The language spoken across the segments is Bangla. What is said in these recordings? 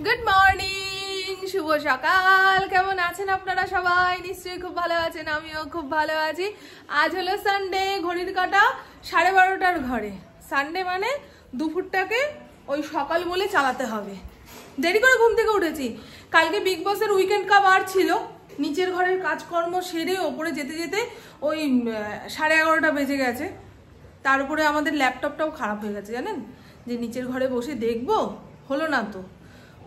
গুড মর্নিং, শুভ সকাল। কেমন আছেন আপনারা সবাই? নিশ্চয়ই খুব ভালো আছেন, আমিও খুব ভালো আছি। আজ হলো সানডে, ঘড়ির কাঁটা 12:30টার ঘরে। সানডে মানে দুপুরটাকে ওই সকাল বলে চালাতে হবে। দেরি করে ঘুম থেকে উঠেছি। কালকে বিগ বসের উইকেন্ড কাপ আর ছিল। নিচের ঘরের কাজকর্ম সেরে ওপরে যেতে যেতে ওই 11:30টা বেজে গেছে। তার উপরে আমাদের ল্যাপটপটাও খারাপ হয়ে গেছে, জানেন? যে নিচের ঘরে বসে দেখবো, হলো না তো।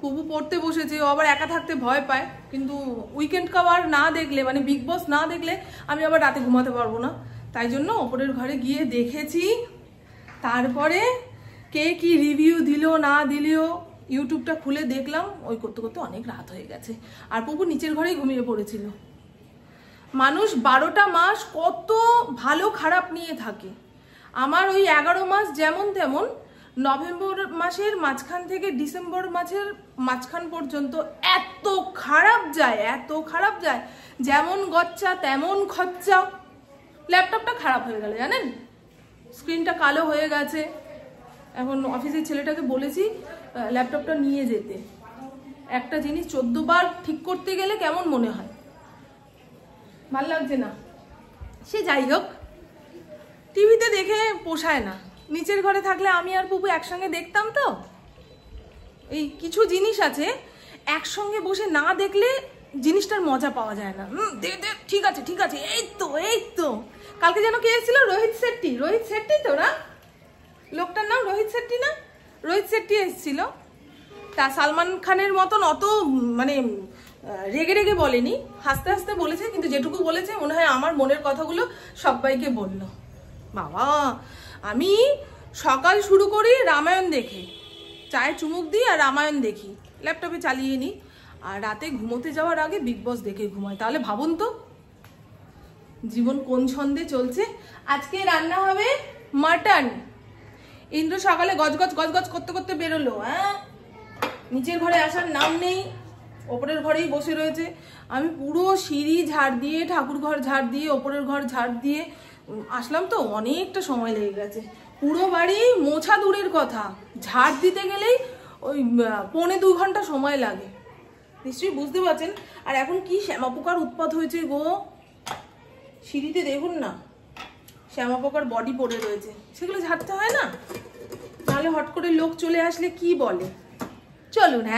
কুবু পড়তে বসেছে, ও আবার একা থাকতে ভয় পায়। কিন্তু উইকেন্ড কাপ আর না দেখলে, মানে বিগ বস না দেখলে আমি আবার রাতে ঘুমাতে পারবো না। তাই জন্য ওপরের ঘরে গিয়ে দেখেছি। তারপরে কে কি রিভিউ দিল না দিলেও ইউটিউবটা খুলে দেখলাম। ওই করতে করতে অনেক রাত হয়ে গেছে। আর পুপু নিচের ঘরেই ঘুমিয়ে পড়েছিল। মানুষ 12টা মাস কত ভালো খারাপ নিয়ে থাকে। আমার ওই 11 মাস যেমন তেমন, নভেম্বর মাসের মাঝখান থেকে ডিসেম্বর মাসের মাঝখান পর্যন্ত এত খারাপ যায়, যেমন গচ্চা তেমন খচ্চা। ল্যাপটপটা খারাপ হয়ে গেল, জানেন? স্ক্রিনটা কালো হয়ে গেছে। এখন অফিসের ছেলেটাকে বলেছি ল্যাপটপটা নিয়ে যেতে। একটা জিনিস 14 বার ঠিক করতে গেলে কেমন মনে হয়, ভাল লাগছে না। সে যাই হোক, টিভিতে দেখে পোষায় না। নিচের ঘরে থাকলে আমি আর পুপু একসঙ্গে দেখতাম। তো এই কিছু জিনিস আছে একসঙ্গে বসে না দেখলে জিনিসটার মজা পাওয়া যায় না। ঠিক আছে, এই তো কালকে যেন কে এসেছিল? রোহিত শেট্টি তো না? লোকটার নাম রোহিত শেট্টি না? রোহিত শেট্টি এসেছিল। তা সালমান খানের মতন অত মানে রেগে রেগে বলেনি, হাসতে হাসতে বলেছে। কিন্তু যেটুকু বলেছে মনে হয় আমার মনের কথাগুলো সবাইকে বলল। বাবা, আমি সকাল শুরু করি রামায়ণ দেখে, চায়ে চুমুক দিই আর রামায়ণ দেখি, ল্যাপটপে চালিয়ে নিই। আর রাতে ঘুমোতে যাওয়ার আগে বিগ বস দেখে ঘুমাই। তাহলে ভাবুন তো জীবন কোন ছন্দে চলছে। আজকে রান্না হবে মাটন। ইন্দ্র সকালে গজগজ করতে করতে বেরোলো। নিচের ঘরে আসার নাম নেই, ওপরের ঘরেই বসে রয়েছে। আমি পুরো সিঁড়ি ঝাড় দিয়ে, ঠাকুর ঘর ঝাড় দিয়ে, ওপরের ঘর ঝাড় দিয়ে আসলাম। তো অনেকটা সময় লেগে গেছে। পুরো বাড়ি মোছা দূরের কথা, ঝাড় দিতে গেলেই ওই 1.25 ঘন্টা সময় লাগে। নিশ্চয়ই বুঝতে পারছেন। আর এখন কি শ্যামা পোকার উৎপাত হয়েছে গো। সিঁড়িতে দেখুন না, শ্যামা পোকার বডি পড়ে রয়েছে। সেগুলো ঝাড়তে হয় না, নাহলে হট করে লোক চলে আসলে কি বলে। চলুন।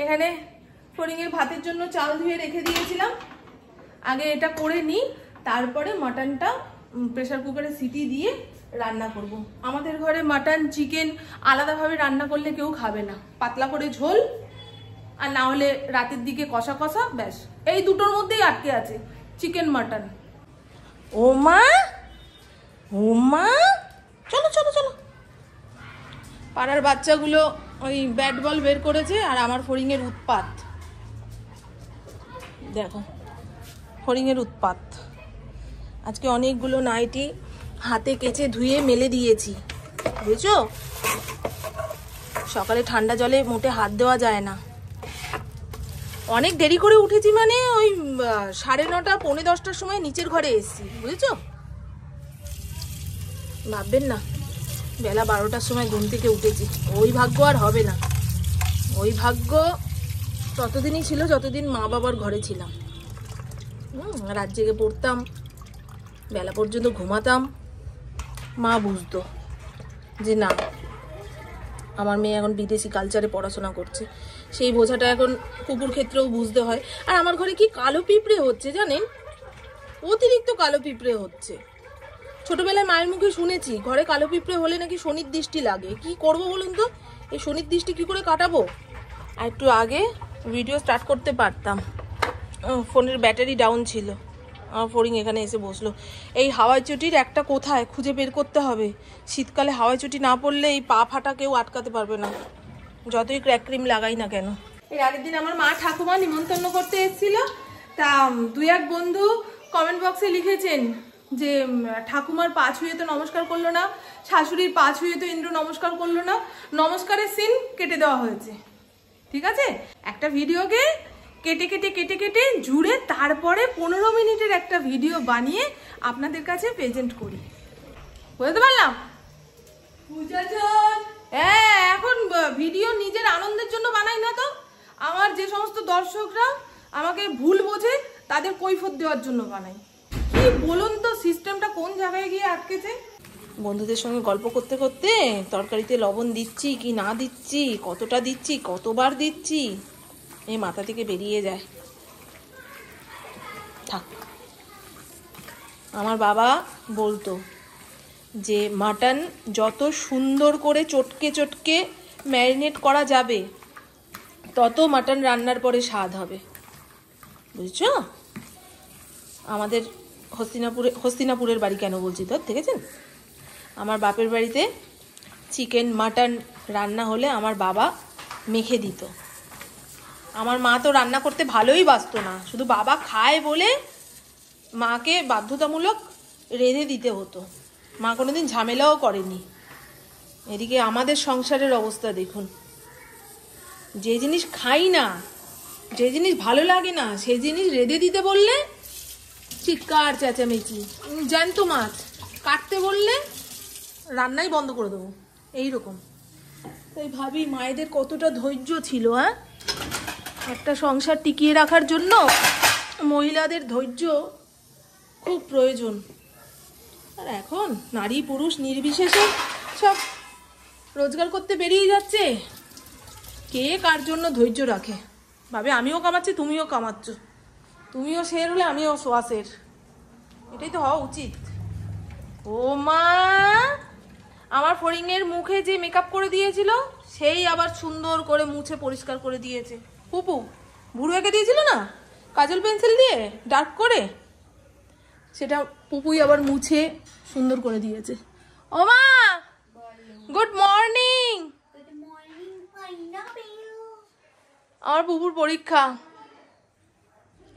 এখানে ফড়িংয়ের ভাতের জন্য চাল ধুয়ে রেখে দিয়েছিলাম। আগে এটা করে নিই, তারপরে মাটনটা প্রেসার কুকারে সিটি দিয়ে রান্না করব। আমাদের ঘরে মাটন চিকেন আলাদাভাবে রান্না করলে কেউ খাবে না। পাতলা করে ঝোল, আর না হলে রাতের দিকে কষা কষা, ব্যাস। এই দুটোর মধ্যেই আটকে আছে, চিকেন মাটন। ও মা চলো। পাড়ার বাচ্চাগুলো ওই ব্যাট বল বের করেছে, আর আমার ফড়িংয়ের উৎপাত দেখো। ফড়িংয়ের উৎপাত। আজকে অনেকগুলো নাইটি হাতে কেচে ধুয়ে মেলে দিয়েছি, বুঝছো? সকালে ঠান্ডা জলে মোটে হাত দেওয়া যায় না। অনেক দেরি করে উঠেছি, মানে ওই 9:30 পৌনে 10টার সময় নিচের ঘরে এসেছি, বুঝেছো? ভাববেন না বেলা 12টার সময় ঘুম থেকে উঠেছি। ওই ভাগ্য আর হবে না। ওই ভাগ্য ততদিনই ছিল যতদিন মা বাবার ঘরে ছিলাম। রাত জেগে পড়তাম, বেলা পর্যন্ত ঘুমাতাম। মা বুঝতো যে না, আমার মেয়ে এখন বিদেশি কালচারে পড়াশোনা করছে। সেই বোঝাটা এখন কুকুর ক্ষেত্রেও বুঝতে হয়। আর আমার ঘরে কি কালো পিঁপড়ে হচ্ছে জানেন? অতিরিক্ত কালো পিঁপড়ে হচ্ছে। ছোটবেলায় মায়ের মুখে শুনেছি ঘরে কালো পিঁপড়ে হলে নাকি শনির দৃষ্টি লাগে। কি করব বলুন তো? এই শনির দৃষ্টি কি করে কাটাবো? আর একটু আগে ভিডিও স্টার্ট করতে পারতাম, ফোনের ব্যাটারি ডাউন ছিল। আমার ফড়িং এখানে এসে বসলো। এই হাওয়াই চটির একটা কোথায় খুঁজে বের করতে হবে। শীতকালে হাওয়াই চটি না পরলে এই পা ফাটা কেউ আটকাতে পারবে না, যতই ক্র্যাক ক্রিম লাগাই না কেন। এর আগের দিন আমার মা ঠাকুমা নিমন্ত্রণ করতে এসেছিল। তা 2-1 বন্ধু কমেন্ট বক্সে লিখেছেন যে ঠাকুমার পা ছুঁয়ে তো নমস্কার করলো না, শাশুড়ির পা ছুঁয়ে তো ইন্দ্র নমস্কার করলো না। নমস্কারের সিন কেটে দেওয়া হয়েছে, ঠিক আছে? একটা ভিডিওকে কেটে জুড়ে তারপরে 15 মিনিটের একটা ভিডিও বানিয়ে আপনাদের কাছে প্রেজেন্ট করি। বুঝতে পারলাম? এখন ভিডিও নিজের আনন্দের জন্য দর্শকরা আমাকে ভুল বোঝে, তাদের কৈফিয়ত দেওয়ার জন্য বানাই। কি বলুন তো, সিস্টেমটা কোন জায়গায় গিয়ে আটকেছে। বন্ধুদের সঙ্গে গল্প করতে করতে তরকারিতে লবণ দিচ্ছি কি না দিচ্ছি, কতটা দিচ্ছি, কতবার দিচ্ছি, এই মাথা থেকে বেরিয়ে যায়। থাক। আমার বাবা বলতো যে মাটন যত সুন্দর করে চটকে চটকে ম্যারিনেট করা যাবে তত মাটন রান্নার পরে স্বাদ হবে, বুঝছো? আমাদের হস্তিনাপুরের বাড়ি কেন বলছি তো, দেখেছেন? আমার বাপের বাড়িতে চিকেন মাটন রান্না হলে আমার বাবা মেখে দিত। আমার মা তো রান্না করতে ভালোই বাসতো না, শুধু বাবা খায় বলে মাকে বাধ্যতামূলক রেঁধে দিতে হতো। মা কোনোদিন ঝামেলাও করেনি। এদিকে আমাদের সংসারের অবস্থা দেখুন, যে জিনিস খাই না, যে জিনিস ভালো লাগে না, সেই জিনিস রেঁধে দিতে বললে চিৎকার চেঁচামেচি। জ্যান্ত মাছ কাটতে বললে রান্নাই বন্ধ করে দেবো, এইরকম। তাই ভাবি মায়েদের কতটা ধৈর্য ছিল। হ্যাঁ, একটা সংসার টিকিয়ে রাখার জন্য মহিলাদের ধৈর্য খুব প্রয়োজন। আর এখন নারী পুরুষ নির্বিশেষে সব রোজগার করতে বেরিয়ে যাচ্ছে, কে কার জন্য ধৈর্য রাখে? ভাবে আমিও কামাচ্ছি, তুমিও কামাচ্ছ, তুমিও শের হলে আমিও সোয়াশের, এটাই তো হওয়া উচিত। ও মা, আমার ফড়িংয়ের মুখে যে মেকআপ করে দিয়েছিল সেই আবার সুন্দর করে মুছে পরিষ্কার করে দিয়েছে। পুপু ভুরু এঁকে দিয়েছিল না কাজল পেন্সিল দিয়ে ডার্ক করে, সেটা পুপুই আবার মুছে সুন্দর করে দিয়েছে। ও মা, গুড মর্নিং। আমার পুপুর পরীক্ষা,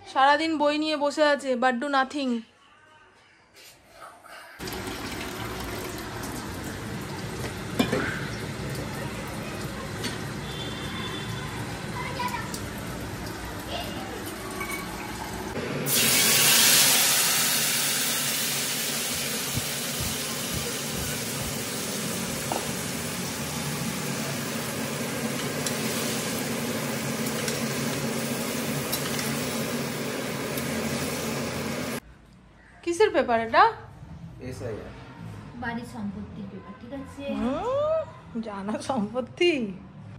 সারাদিন বই নিয়ে বসে আছে, বাট ডু নাথিং। কিসের পেপার এটা? এসআইআর, বাড়ির সম্পত্তির পেপার। ঠিক আছে, জানা সম্পত্তি।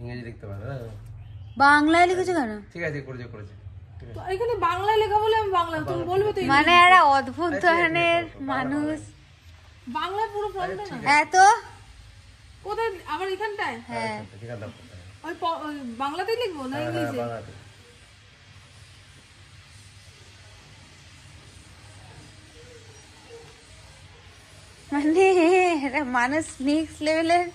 ইংরেজি লিখতে পারো না, বাংলায় লিখেছো কেন? ঠিক আছে, করেছে। তো এখানে বাংলায় লেখা বলে আমি বাংলা, তুমি বলবে তো মানে এরা অদ্ভুত ধরনের মানুষ। বাংলা পুরো পড়বে না এত কোথায় আবার এখানটায়? হ্যাঁ, ওই বাংলাতেই লিখবো না ইংলিশে? মানে এরা মানুষ নেক্সট লেভেলের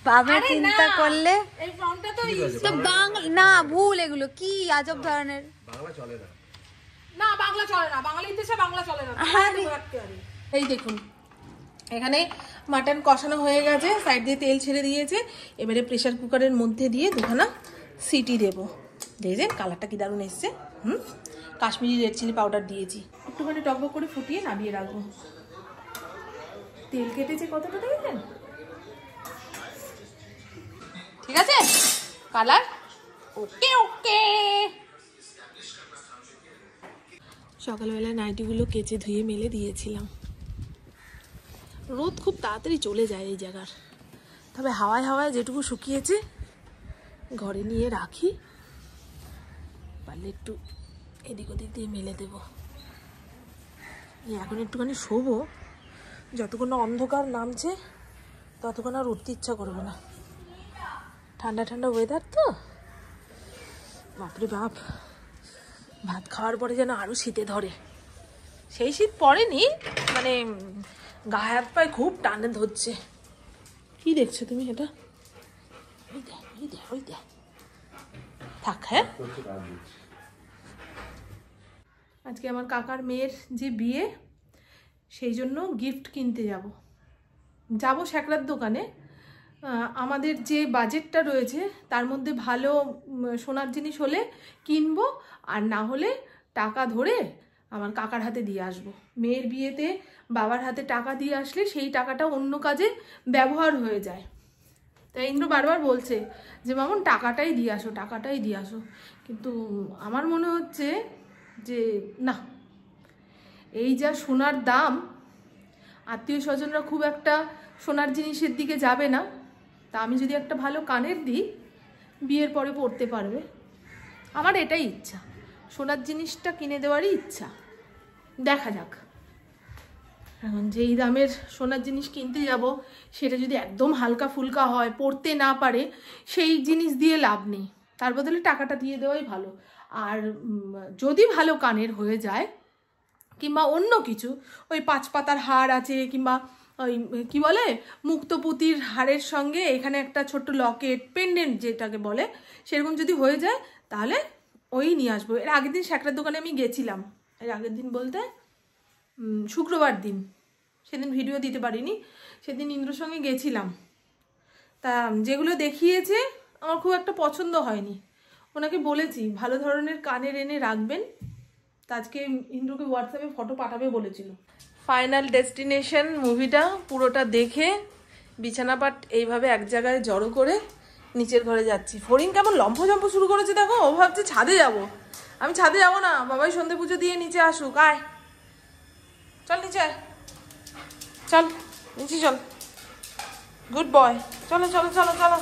ভাবে চিন্তা করলে। এই ফর্মটা তো তো বাংলা না, ভুল, এগুলো কি আজব ধরনের। বাংলা চলে না, না বাংলা চলে না, বাঙালির দেশে বাংলা চলে না। এই দেখুন, এখানে মাটন কষানো হয়ে গেছে, সাইড দিয়ে তেল ছেড়ে দিয়েছে। এবারে প্রেসার কুকারের মধ্যে দিয়ে দুখানা সিটি দেবো। দেখছেন কালারটা কি দারুণ এসছে। কাশ্মীরি রেড চিলি পাউডার দিয়েছি, একটুখানি টকবক করে ফুটিয়ে নামিয়ে রাখবো। তেল কেটেছে কতটা দেখেছেন? ঠিক আছে, কালার ওকে ওকে। সকালবেলা নাইটিগুলো কেচে ধুয়ে মেলে দিয়েছিলাম। রোদ খুব তাড়াতাড়ি চলে যায় এই জায়গার, তবে হাওয়ায় হাওয়ায় যেটুকু শুকিয়েছে ঘরে নিয়ে রাখি, পারলে একটু এদিক ওদিক দিয়ে মেলে দেব। এখন একটুখানি শোবো, যতক্ষণ অন্ধকার নামছে ততক্ষণ আর উঠতে ইচ্ছা করবে না। ঠান্ডা ঠান্ডা ওয়েদার তো, বাপরে বাপ, ভাত খাওয়ার পরে যেন আরো শীতে ধরে। সেই শীত পড়েনি, মানে গায়ে হাত পায়ে খুব টানে ধরছে। কি দেখছো তুমি এটা? ওই দেখ থাক। হ্যাঁ, আজকে আমার কাকার মেয়ের যে বিয়ে, সেই জন্য গিফট কিনতে যাব শ্যাকরার দোকানে। আমাদের যে বাজেটটা রয়েছে তার মধ্যে ভালো সোনার জিনিস হলে কিনবো, আর না হলে টাকা ধরে আমার কাকার হাতে দিয়ে আসবো। মেয়ের বিয়েতে বাবার হাতে টাকা দিয়ে আসলে সেই টাকাটা অন্য কাজে ব্যবহার হয়ে যায়। তাই ইন্দ্র বারবার বলছে যে মামুন টাকাটাই দিয়ে আসো, টাকাটাই দিয়ে আসো। কিন্তু আমার মনে হচ্ছে যে না, এই যা সোনার দাম, আত্মীয় স্বজনরা খুব একটা সোনার জিনিসের দিকে যাবে না। তা আমি যদি একটা ভালো কানের দিই, বিয়ের পরে পরতে পারবে। আমার এটাই ইচ্ছা, সোনার জিনিসটা কিনে দেওয়ারই ইচ্ছা। দেখা যাক, এখন যেই দামের সোনার জিনিস কিনতে যাব সেটা যদি একদম হালকা ফুলকা হয়, পরতে না পারে, সেই জিনিস দিয়ে লাভ নেই। তার বদলে টাকাটা দিয়ে দেওয়াই ভালো। আর যদি ভালো কানের হয়ে যায় কিংবা অন্য কিছু, ওই 5 পাতার হার আছে কিংবা ওই কি বলে মুক্তপুতির হারের সঙ্গে এখানে একটা ছোট্ট লকেট, পেন্ডেন্ট যেটাকে বলে, সেরকম যদি হয়ে যায় তাহলে ওই নিয়ে আসবো। এর আগের দিন শ্যাকরার দোকানে আমি গেছিলাম, এর আগের দিন বলতে শুক্রবার দিন, সেদিন ভিডিও দিতে পারিনি, সেদিন ইন্দ্রর সঙ্গে গেছিলাম। তা যেগুলো দেখিয়েছে আমার খুব একটা পছন্দ হয়নি। ওনাকে বলেছি ভালো ধরনের কানের এনে রাখবেন। তা আজকে ইন্দ্রকে হোয়াটসঅ্যাপে ফটো পাঠাবে বলেছিল। ফাইনাল ডেস্টিনেশন মুভিটা পুরোটা দেখে বিছানাপাট এইভাবে এক জায়গায় জড়ো করে নিচের ঘরে যাচ্ছি। ফরিন কেমন লম্ফ শুরু করেছে দেখো, ও ভাবছে ছাদে যাব। আমি ছাদে যাব না, বাবাই সন্ধে পুজো দিয়ে নিচে আসুক। আয় চল নিচে আয়, চল নিচে চল, গুড বয়। চলো চলো চলো চলো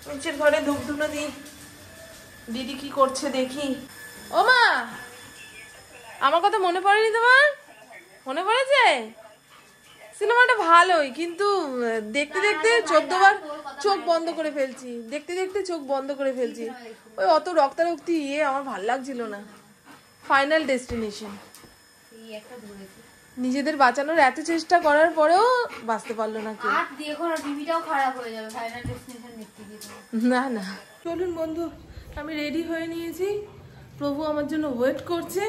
নিচের ঘরে ধূপ ধুনো দিই, দিদি কি করছে দেখি। ও মা, আমার কথা মনে পড়েনি তোমার? মনে পড়েছে? সিনেমাটা ভালোই, কিন্তু দেখতে দেখতে 14 বার চোখ বন্ধ করে ফেলছি, দেখতে দেখতে চোখ বন্ধ করে ফেলছি। ওই অত রক্তারক্তি আমার ভাল লাগছিল না। ফাইনাল ডেস্টিনেশন, নিজেদের বাঁচানোর এত চেষ্টা করার পরেও বাঁচতে পারলো না কেউ। না না, চলুন বন্ধু, আমি রেডি হয়ে নিয়েছি, প্রভু আমার জন্য ওয়েট করছে।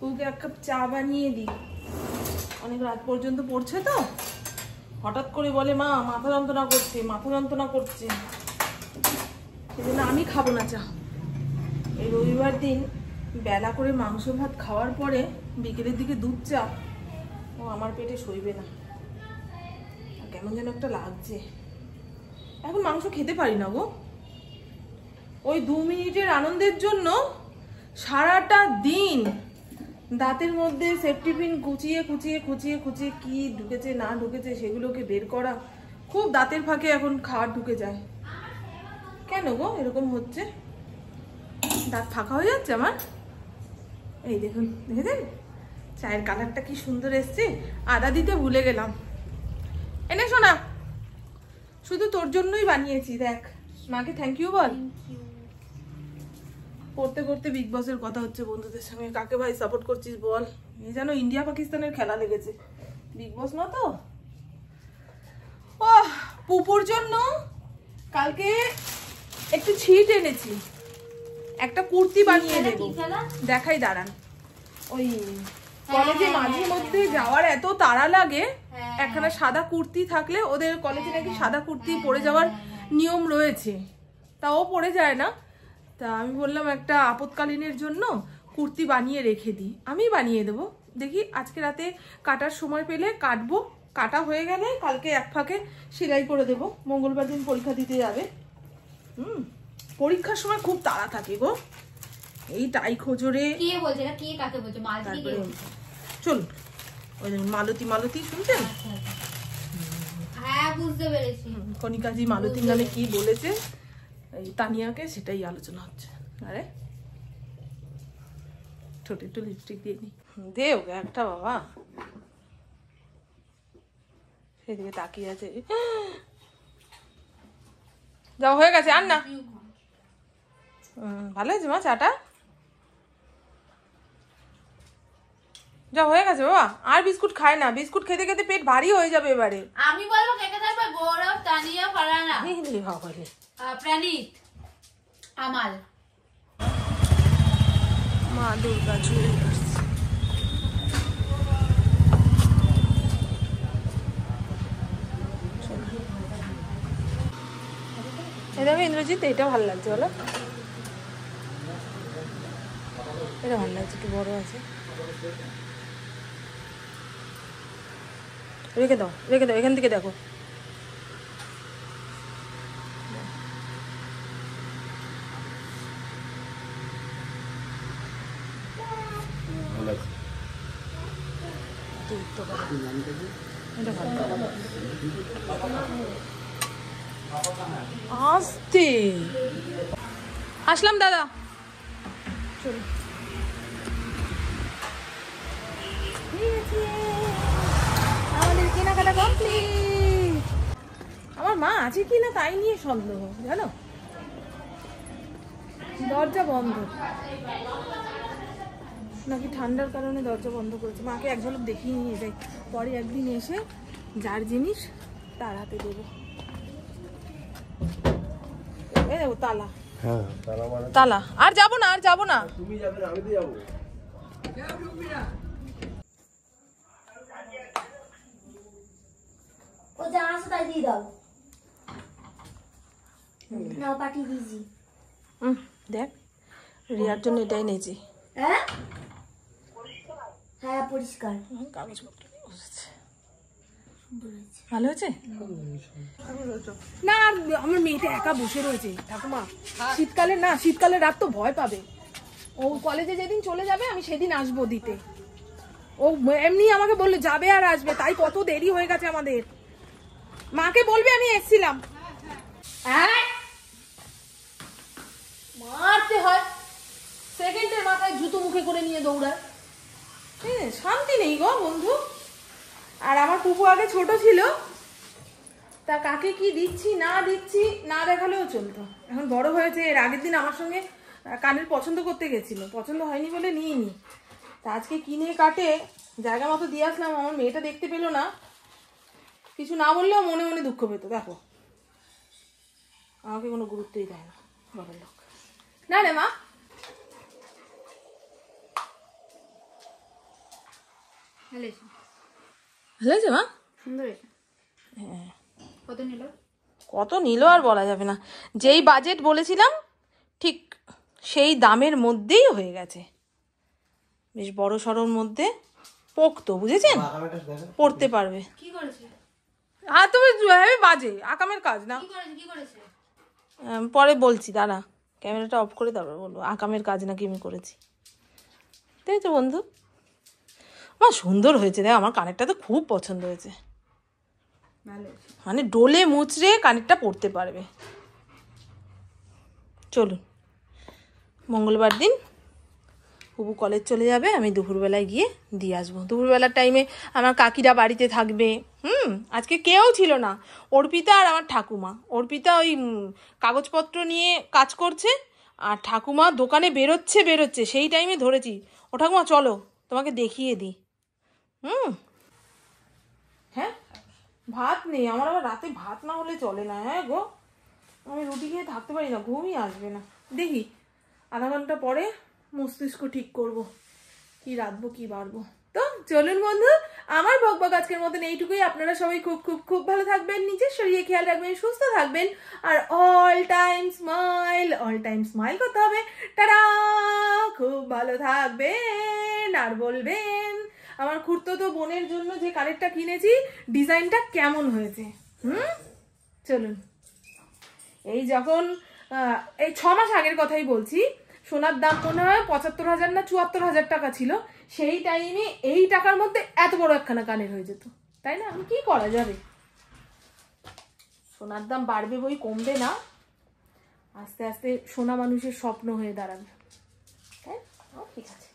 ওকে এক কাপ চা বানিয়ে দিই, অনেক রাত পর্যন্ত পড়ছে তো। হঠাৎ করে বলে মা মাথা যন্ত্রণা করছে, মাথা যন্ত্রণা করছে, সেজন্য আমি খাবো না চা। এই রবিবার দিন বেলা করে মাংস ভাত খাওয়ার পরে বিকেলের দিকে দুধ চা, ও আমার পেটে সইবে না, কেমন যেন একটা লাগছে। এখন মাংস খেতে পারি না গো, ওই 2 মিনিটের আনন্দের জন্য সারাটা দিন দাঁতের মধ্যে সেফটি পিন কুচিয়ে কুচিয়ে কুচিয়ে কুচিয়ে কি ঢুকেছে না ঢুকেছে সেগুলোকে বের করা, খুব দাঁতের ফাঁকে এখন খাওয়ার ঢুকে যায়। কেন গো এরকম হচ্ছে? দাঁত ফাঁকা হয়ে যাচ্ছে আমার। এই দেখুন, দেখেছেন চায়ের কালারটা কি সুন্দর এসছে। আদা দিতে ভুলে গেলাম। এনে শোনা, শুধু তোর জন্যই বানিয়েছি, দেখ মাকে থ্যাংক ইউ বল। করতে করতে বিগ বসের কথা হচ্ছে বন্ধুদের সঙ্গে, কাকে ভাই সাপোর্ট করছিস বল। এই যেন ইন্ডিয়া পাকিস্তানের খেলা লেগেছে, বিগ বস না তো। ও পুপুর জন্য কালকে একটু ছিট এনেছি, একটা কুর্তি বানিয়ে দেবো, দেখাই দাঁড়ান। ওই কলেজে মাঝে মধ্যে যাওয়ার এত তাড়া লাগে, একখানা সাদা কুর্তি থাকলে, ওদের কলেজে নাকি সাদা কুর্তি পরে যাওয়ার নিয়ম রয়েছে, তা ও পরে যায় না। তা আমি বললাম একটা আপৎকালীনের জন্য কুর্তি বানিয়ে রেখে দিই, আমি বানিয়ে দেবো। দেখি আজকে রাতে কাটার সময় পেলে কাটবো, কাটা হয়ে গেলে কালকে এক ফাঁকে সেলাই করে দেবো। মঙ্গলবার দিন পরীক্ষা দিতে যাবে। পরীক্ষার সময় খুব তাড়া থাকে গো, এই টাই খোঁজরে। চল ওই মালতী মালতী শুনছেন? হ্যাঁ বুঝতে পেরেছি, কণিকাজি মালতীর নামে কি বলেছে এই তানিয়াকে, সেটাই আলোচনা হচ্ছে। আরে ছোট একটু লিপস্টিক দিয়ে নি, দে ওকে একটা বাবা। সেদিকে তাকিয়ে আছে। যাও হয়ে গেছে, আর না। ভালো হয়েছে মা চাটা, যা হয়ে গেছে বাবা। আর বিস্কুট খায় না, বিস্কুট খেতে খেতে পেট ভারী হয়ে যাবে এবারে। আমি বলবো কে কে থাকবে? গৌরব, তানিয়া, ফারহানা, প্রাণীত, আমাল। মা দুর্গা চলে আসছে। দেখো ইন্দ্রজিৎ, এটা ভালো লাগছে বলো, এটা ভালো লাগছে, একটু বড় আছে। রেখে দাও রেখে দাও, এখান থেকে দেখো। উঠতে পারে। এটা ভালো। আস্তে আসলাম দাদা, চলো। আমাদের কেনাকাটা কমপ্লিট। আমার মা আছে কিনা তাই নিয়ে সন্দেহ, জানো। দরজা বন্ধ নাকি ঠান্ডার কারণে দরজা বন্ধ করেছে। মাকে এক ঝলক দেখিয়ে নিয়ে যাই, পরে একদিন এসে যার জিনিস তার হাতে দেবো। দেবো তালা, তালা। আর যাবো না, আর যাবো না। তুমি যাবে না, আমি তো যাবো। ও যা আছে তাই দিয়ে দাও। নাও পাঠিয়ে দিয়েছি। দেখ, রিয়ার জন্য এটাই নিয়েছি। হ্যাঁ হ্যাঁ পরিষ্কার। কাগজপত্র ভালো হয়েছে না? আর আমার মেয়েটা একা বসে রয়েছে ঠাকুমা। শীতকালে না, শীতকালে রাত তো ভয় পাবে। ও কলেজে যেদিন চলে যাবে আমি সেদিন আসবো দিতে। ও এমনি আমাকে বললো যাবে আর আসবে, তাই কত দেরি হয়ে গেছে আমাদের। মাকে বলবে আমি এসছিলাম। মারতে হয়, সেকেন্ডের মাথায় জুতো মুখে করে নিয়ে দৌড়ায়। শান্তি নেই গো বন্ধু। আর আমার পুপু আগে ছোট ছিল, তা কাকে কি দিচ্ছি না দিচ্ছি না দেখালেও চলতো। এখন বড় হয়েছে। এর আগের দিন আমার সঙ্গে কানের পছন্দ করতে গেছিল, পছন্দ হয়নি বলে নিইনি। তা আজকে কিনে কাটে জায়গা মতো দিয়ে আসলাম। আমার মেয়েটা দেখতে পেলো না, কিছু না বললেও মনে মনে দুঃখ পেত। দেখো আমাকে কোনো গুরুত্বই দেয় না, বড় লোক না রে মা। ভালো হয়েছে মা, সুন্দর হয়েছে। হ্যাঁ। কত নিল? কত নিল আর বলা যাবে না। যেই বাজেট বলেছিলাম ঠিক সেই দামের মধ্যেই হয়ে গেছে। বেশ বড় সড়োর মধ্যে পোক্ত, বুঝেছেন? পড়তে পারবে। কি করেছে? আর তুমি বাজে আকামের কাজ না। কি করেছে? পরে বলছি, দাঁড়া ক্যামেরাটা অফ করে তারপর বলবো। আকামের কাজ নাকি আমি করেছি, তাই তো বন্ধু। মা সুন্দর হয়েছে, দেখ আমার কানেরটা তো খুব পছন্দ হয়েছে। মানে ডোলে মুচড়ে কানেরটা পরতে পারবে। চলুন, মঙ্গলবার দিন বুবু কলেজ চলে যাবে, আমি দুপুরবেলায় গিয়ে দিয়ে আসবো। দুপুরবেলার টাইমে আমার কাকিরা বাড়িতে থাকবে। আজকে কেউ ছিল না, অর্পিতা আর আমার ঠাকুমা। অর্পিতা ওই কাগজপত্র নিয়ে কাজ করছে, আর ঠাকুমা দোকানে বেরোচ্ছে সেই টাইমে ধরেছি। ও ঠাকুমা চলো তোমাকে দেখিয়ে দিই। হ্যাঁ ভাত নেই আমার, আবার রাতে ভাত না হলে চলে না। হ্যাঁ গো, আমি রুটি খেয়ে থাকতে পারি না, ঘুমই আসবে না। দেখি আধা ঘন্টা পরে মস্তিষ্ক ঠিক করব কি রাঁধবো কি বাড়বো। তো চলুন বন্ধু, আমার বকবক আজকের মতন এইটুকুই। আপনারা সবাই খুব খুব খুব ভালো থাকবেন, নিজের শরীরে খেয়াল রাখবেন, সুস্থ থাকবেন, আর অল টাইম স্মাইল করতে হবে। টাটা, খুব ভালো থাকবেন। আর বলবেন আমার খুড়তো বোনের জন্য যে কানেরটা কিনেছি ডিজাইনটা কেমন হয়েছে। চলুন, এই যখন এই 6 মাস আগের কথাই বলছি, সোনার দাম মনে হয় 75,000 না 74,000 টাকা ছিল। সেই টাইমে এই টাকার মধ্যে এত বড় একখানা কানের হয়ে যেত, তাই না? আমি কি করা যাবে, সোনার দাম বাড়বে বই কমবে না, আস্তে আস্তে সোনা মানুষের স্বপ্ন হয়ে দাঁড়াবে। তাই ঠিক আছে।